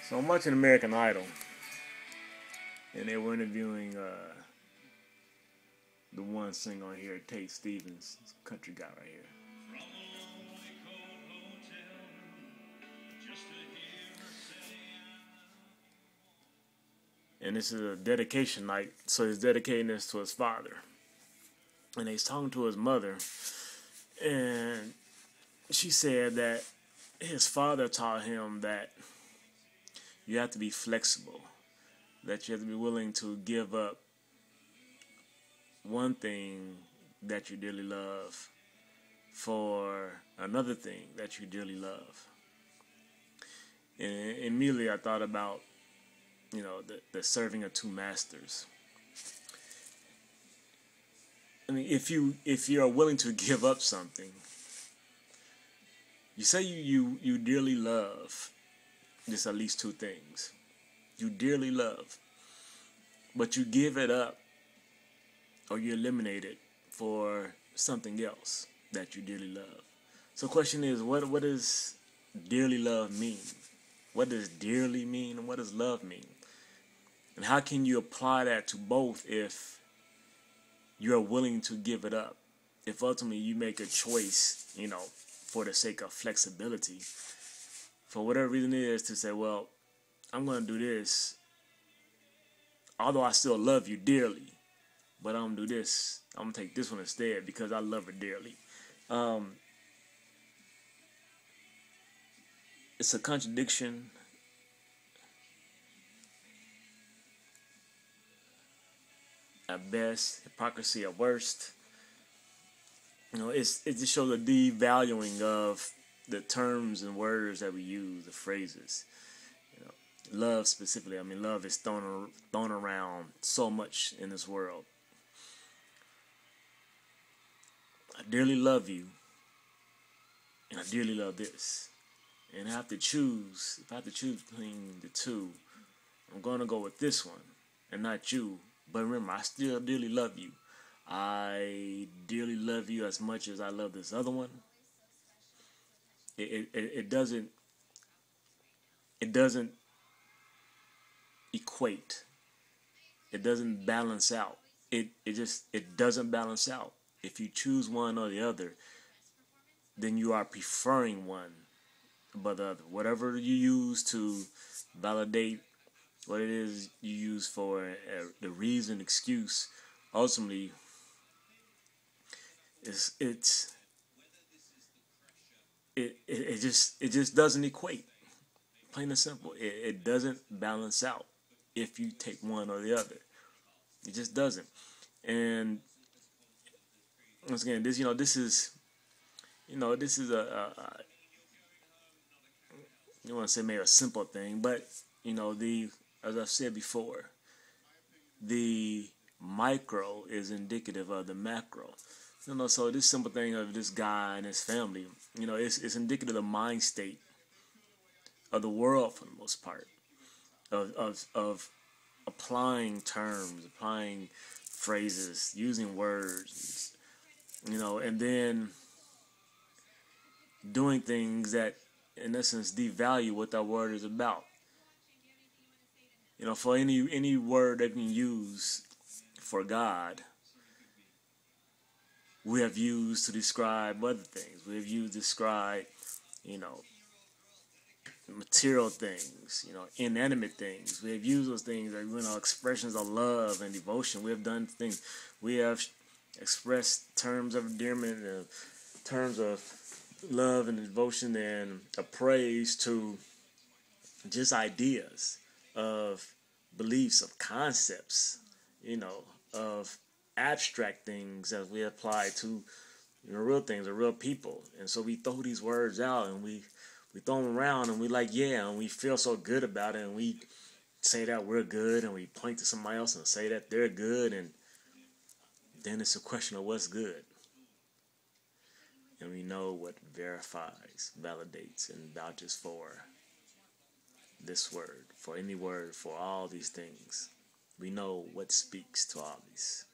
So I'm watching American Idol, and they were interviewing the one singer on here, Tate Stevens, country guy right here. And this is a dedication night, so he's dedicating this to his father. And he's talking to his mother, and she said that his father taught him that you have to be flexible, that you have to be willing to give up one thing that you dearly love for another thing that you dearly love. And immediately I thought about, the serving of two masters. I mean, if you are willing to give up something, you say you dearly love just at least two things. You dearly love, but you give it up or you eliminate it for something else that you dearly love. So the question is, what does dearly love mean? What does dearly mean and what does love mean? And how can you apply that to both if you're willing to give it up? If ultimately you make a choice, for the sake of flexibility, for whatever reason it is, to say, well, I'm going to do this, although I still love you dearly, but I'm going to do this. I'm going to take this one instead because I love her dearly. It's a contradiction. At best, hypocrisy at worst. It just shows a devaluing of the terms and words that we use, the phrases. Love specifically. I mean, love is thrown around so much in this world. I dearly love you, and I dearly love this. And if I have to choose between the two, I'm going to go with this one and not you. But remember, I still dearly love you. I dearly love you as much as I love this other one. It doesn't equate. It doesn't balance out. It doesn't balance out. If you choose one or the other, then you are preferring one above the other. Whatever you use to validate what it is you use for the reason, excuse, ultimately, it just doesn't equate. Plain and simple. It doesn't balance out if you take one or the other. It just doesn't. And once again, this is a you want to say maybe a simple thing, but as I've said before, the micro is indicative of the macro. So this simple thing of this guy and his family, it's indicative of the mind state of the world for the most part, of applying terms, applying phrases, using words, and then doing things that, in essence, devalue what that word is about. For any word that we use for God, we have used to describe other things. We have used to describe, material things, inanimate things. We have used those things as, expressions of love and devotion. We have done things. We have expressed terms of endearment, terms of love and devotion and praise to just ideas of beliefs, of concepts, of abstract things that we apply to real things or real people. And so we throw these words out and we throw them around and we and we feel so good about it, and we say that we're good, and we point to somebody else and say that they're good, and then it's a question of what's good. And we know what verifies, validates, and vouches for this word, for any word, for all these things. We know what speaks to all these.